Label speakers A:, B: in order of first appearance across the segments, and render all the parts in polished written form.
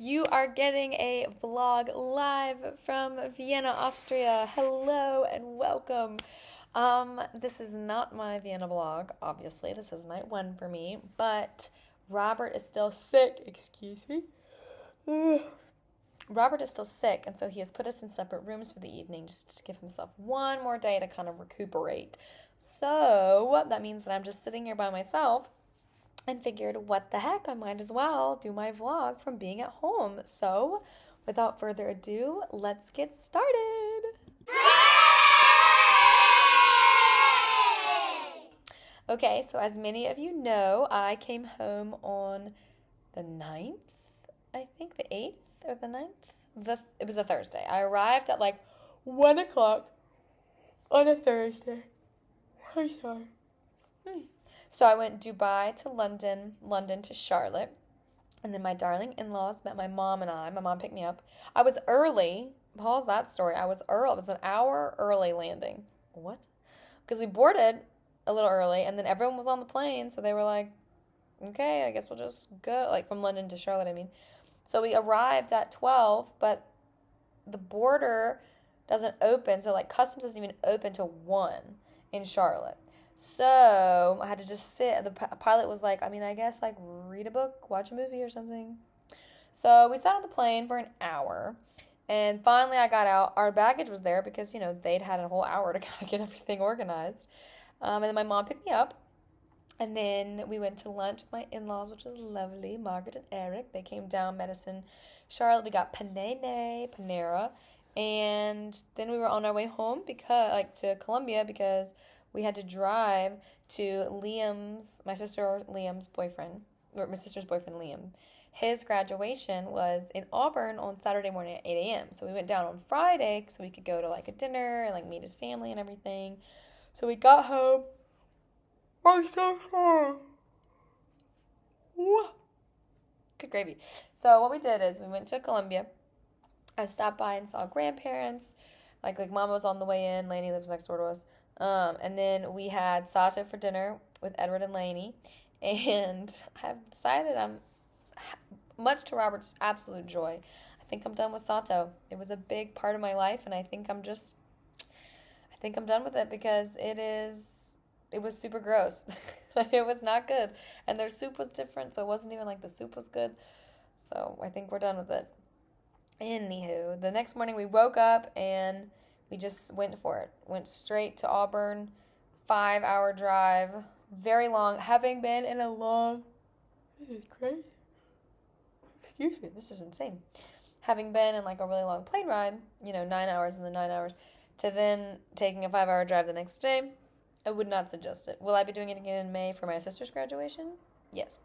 A: You are getting a vlog live from Vienna, Austria. Hello and welcome. This is not my Vienna vlog, obviously. This is night one for me, but Robert is still sick. Excuse me. Robert is still sick, and so he has put us in separate rooms for the evening just to give himself one more day to kind of recuperate. So that means that I'm just sitting here by myself and figured, what the heck, I might as well do my vlog from being at home. So, without further ado, let's get started. Okay, so as many of you know, I came home on the 9th, I think, the 8th or the 9th? It was a Thursday. I arrived at like 1 o'clock on a Thursday. I'm sorry. So I went Dubai to London, London to Charlotte, and then my darling in-laws met my mom and I. My mom picked me up. I was early. Paul's that story. I was early. It was an hour early landing. What? Because we boarded a little early, and then everyone was on the plane, so they were like, okay, I guess we'll just go, like from London to Charlotte, I mean. So we arrived at 12, but the border doesn't open, so like customs doesn't even open till 1 in Charlotte. So I had to just sit, and the pilot was like, I guess like read a book, watch a movie or something. So we sat on the plane for an hour, and finally I got out. Our baggage was there because, they'd had a whole hour to kind of get everything organized. And then my mom picked me up, and then we went to lunch with my in-laws, which was lovely. Margaret and Eric, they came down, met us in Charlotte. We got Panera, and then we were on our way home to Colombia because we had to drive to my sister's boyfriend Liam. His graduation was in Auburn on Saturday morning at 8 a.m. So we went down on Friday so we could go to like a dinner and like meet his family and everything. So we got home. I'm so sorry. Good gravy. So what we did is we went to Colombia. I stopped by and saw grandparents. Like Mama was on the way in. Lainey lives next door to us. And then we had Sato for dinner with Edward and Lainey. And I've decided much to Robert's absolute joy, I think I'm done with Sato. It was a big part of my life, and I think I'm done with it because it was super gross. It was not good. And their soup was different, so it wasn't even like the soup was good. So I think we're done with it. Anywho, the next morning we woke up and we just went for it. Went straight to Auburn, 5-hour drive, very long, having been in a long, this is crazy. Excuse me, this is insane. Having been in like a really long plane ride, 9 hours and then 9 hours, to then taking a 5-hour drive the next day, I would not suggest it. Will I be doing it again in May for my sister's graduation? Yes.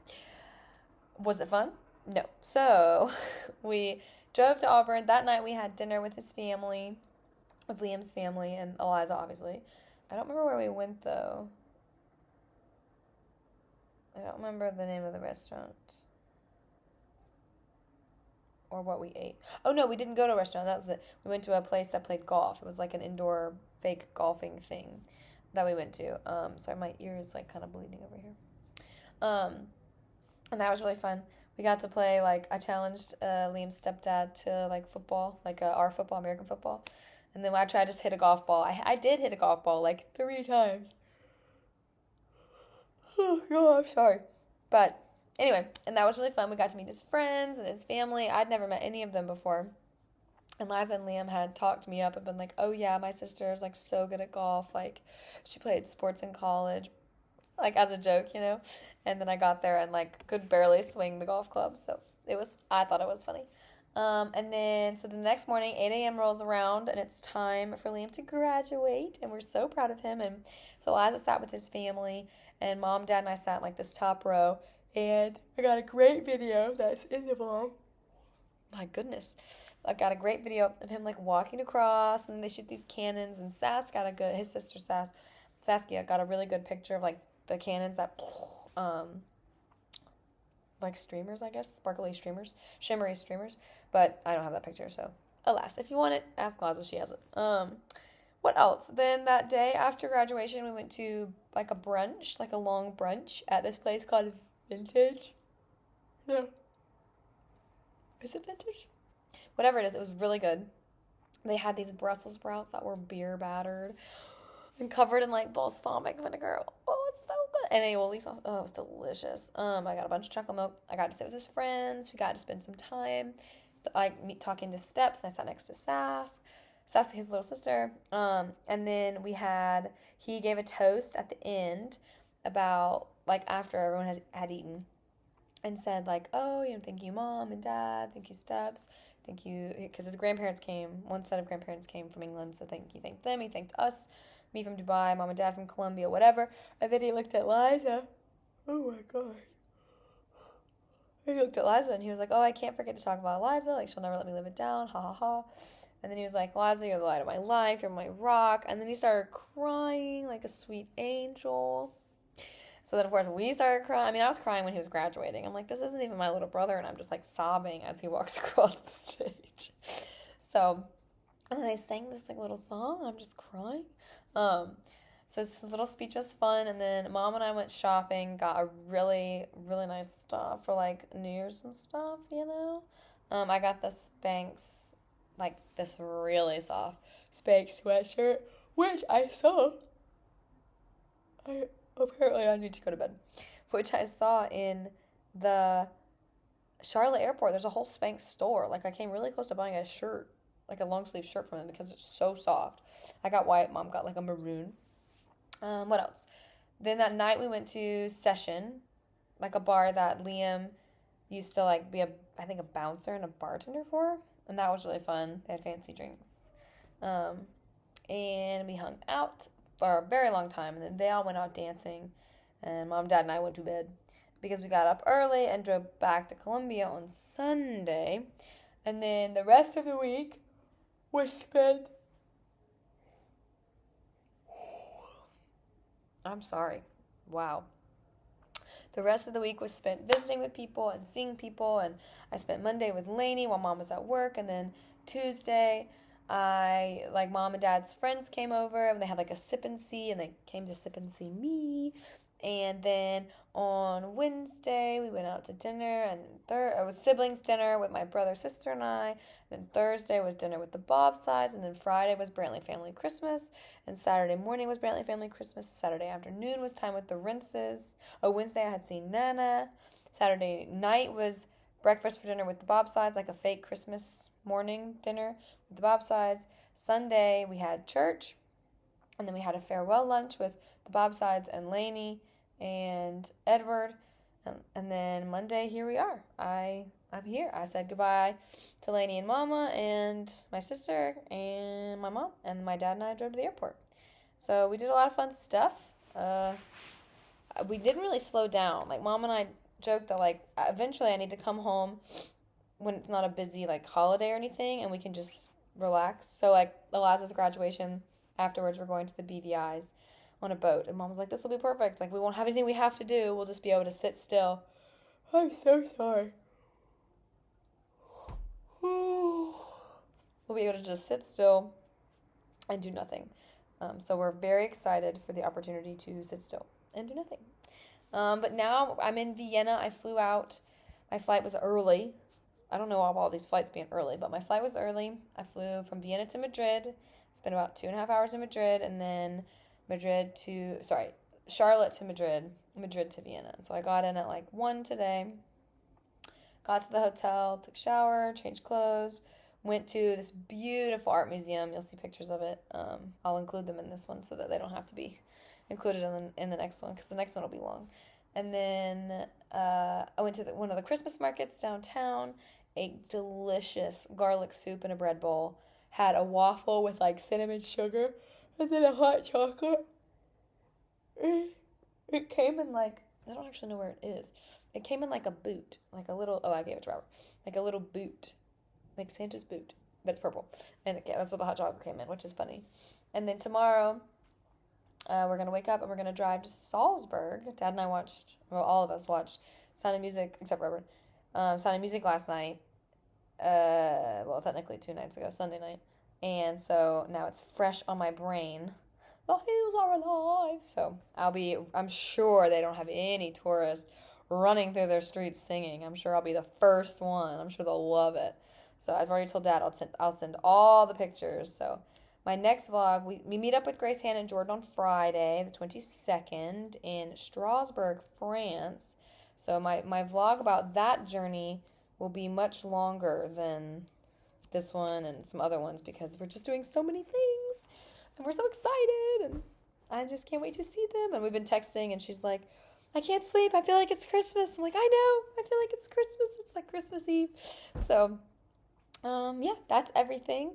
A: Was it fun? No. So we drove to Auburn. That night we had dinner with his family, with Liam's family, and Eliza, obviously. I don't remember where we went, though. I don't remember the name of the restaurant or what we ate. Oh, no, we didn't go to a restaurant. That was it. We went to a place that played golf. It was like an indoor fake golfing thing that we went to. Sorry, my ear is like kind of bleeding over here. And that was really fun. We got to play, I challenged Liam's stepdad to, football, our football, American football. And then I tried to hit a golf ball. I did hit a golf ball, 3 times. Oh, no, I'm sorry. But anyway, and that was really fun. We got to meet his friends and his family. I'd never met any of them before. And Liza and Liam had talked me up and been like, oh, yeah, my sister is, so good at golf. She played sports in college, as a joke, And then I got there and, could barely swing the golf club. So I thought it was funny. And then, so the next morning, 8 a.m. rolls around, and it's time for Liam to graduate, and we're so proud of him. And so Liza sat with his family, and Mom, Dad, and I sat in, this top row, and I got a great video that's in the vlog. My goodness. I got a great video of him, walking across, and then they shoot these cannons, and his sister Saskia got a really good picture of, the cannons that, streamers, I guess, sparkly streamers, shimmery streamers, but I don't have that picture, so alas. If you want it, ask Liza, she has it. What else? Then that day after graduation, we went to, a brunch, a long brunch at this place called Vintage. Yeah. Is it vintage? Whatever it is, it was really good. They had these Brussels sprouts that were beer battered and covered in like balsamic vinegar. Oh, it's so good. And aioli sauce. Oh, it was delicious. I got a bunch of chocolate milk. I got to sit with his friends. We got to spend some time. Talking to Steps, and I sat next to Sass, his little sister. And then he gave a toast at the end about like after everyone had eaten, and said like, oh, thank you, Mom and Dad, thank you, Steps, thank you, because his grandparents came, one set of grandparents came from England, so he thanked them, he thanked us, me from Dubai, Mom and Dad from Colombia, whatever, and then he looked at Liza, oh my God, he looked at Liza, and he was like, oh, I can't forget to talk about Liza, like, she'll never let me live it down, ha ha ha, and then he was like, Liza, you're the light of my life, you're my rock, and then he started crying like a sweet angel. So then, of course, we started crying. I mean, I was crying when he was graduating. I'm like, this isn't even my little brother, and I'm just, like, sobbing as he walks across the stage. So, and then I sang this, like, little song. I'm just crying. So this little speech was fun, and then Mom and I went shopping, got a really, really nice stuff for, like, New Year's and stuff, I got the Spanx, like, this really soft Spanx sweatshirt, which I saw. Apparently I need to go to bed. Which I saw in the Charlotte airport. There's a whole Spanx store. Like, I came really close to buying a shirt, like a long sleeve shirt from them because it's so soft. I got white. Mom got like a maroon. What else? Then that night we went to Session, like a bar that Liam used to like be I think a bouncer and a bartender for. And that was really fun. They had fancy drinks. And we hung out for a very long time, and then they all went out dancing, and Mom, Dad, and I went to bed because we got up early and drove back to Colombia on Sunday, and then the rest of the week was spent. I'm sorry. Wow. The rest of the week was spent visiting with people and seeing people, and I spent Monday with Lainey while Mom was at work, and then Tuesday Mom and Dad's friends came over, and they had like a sip and see, and they came to sip and see me. And then on Wednesday, we went out to dinner, and it was siblings dinner with my brother, sister, and I. Then Thursday was dinner with the Bobsides, and then Friday was Brantley family Christmas, and Saturday morning was Brantley family Christmas. Saturday afternoon was time with the Rinces. Oh, Wednesday I had seen Nana. Saturday night was breakfast for dinner with the Bobsides, like a fake Christmas morning dinner with the Bobsides. Sunday we had church, and then we had a farewell lunch with the Bobsides and Lainey and Edward, and then Monday here we are. I'm here. I said goodbye to Lainey and Mama and my sister and my mom, and my dad and I drove to the airport. So we did a lot of fun stuff. We didn't really slow down. Like, Mom and I joked that like eventually I need to come home when it's not a busy like holiday or anything, and we can just relax. So like Eliza's graduation, afterwards we're going to the BVI's on a boat, and Mom was like, this will be perfect, like we won't have anything we have to do, we'll just be able to sit still. I'm so sorry. We'll be able to just sit still and do nothing. So we're very excited for the opportunity to sit still and do nothing. But now I'm in Vienna. I flew out. My flight was early. I don't know all these flights being early, but my flight was early. I flew from Vienna to Madrid. Spent about 2.5 hours in Madrid, and then Charlotte to Madrid, Madrid to Vienna. So I got in at like 1 today. Got to the hotel, took a shower, changed clothes, went to this beautiful art museum. You'll see pictures of it. I'll include them in this one so that they don't have to be included in the next one, because the next one will be long. And then I went to one of the Christmas markets downtown, ate delicious garlic soup in a bread bowl, had a waffle with like cinnamon sugar, and then a hot chocolate. It came in like, I don't actually know where it is. It came in like a boot, like a little, I gave it to Robert, like a little boot, like Santa's boot, but it's purple. And that's what the hot chocolate came in, which is funny. And then tomorrow, we're going to wake up and we're going to drive to Salzburg. Dad and I all of us watched Sound of Music, except Robert, Sound of Music last night. Technically 2 nights ago, Sunday night. And so now it's fresh on my brain. The hills are alive. So I'm sure they don't have any tourists running through their streets singing. I'm sure I'll be the first one. I'm sure they'll love it. So I've already told Dad I'll send all the pictures. So my next vlog, we meet up with Grace, Hannah, and Jordan on Friday, the 22nd, in Strasbourg, France. So my vlog about that journey will be much longer than this one and some other ones because we're just doing so many things and we're so excited and I just can't wait to see them. And we've been texting and she's like, I can't sleep. I feel like it's Christmas. I'm like, I know. I feel like it's Christmas. It's like Christmas Eve. So, yeah, that's everything.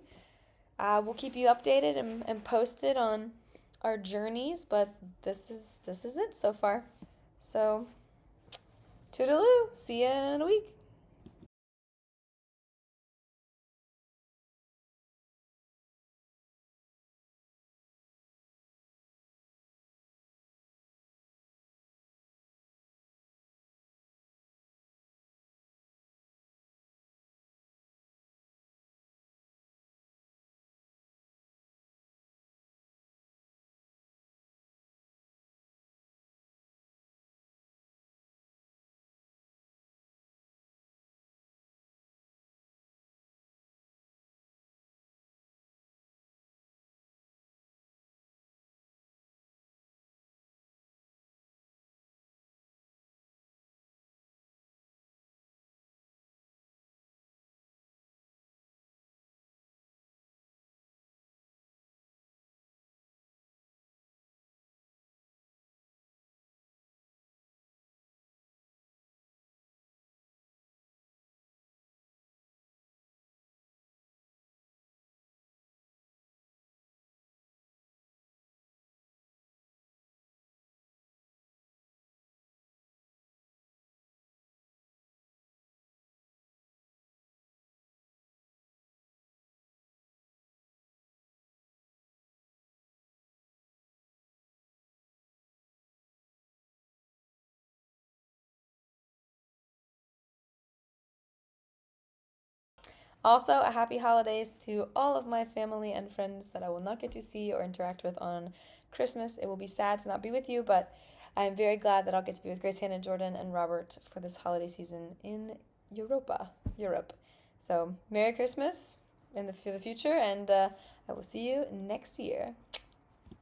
A: We'll keep you updated and posted on our journeys, but this is it so far. So, toodaloo. See you in a week. Also, a happy holidays to all of my family and friends that I will not get to see or interact with on Christmas. It will be sad to not be with you, but I'm very glad that I'll get to be with Grace, Hannah, Jordan, and Robert for this holiday season in Europe. So, Merry Christmas for the future, and I will see you next year.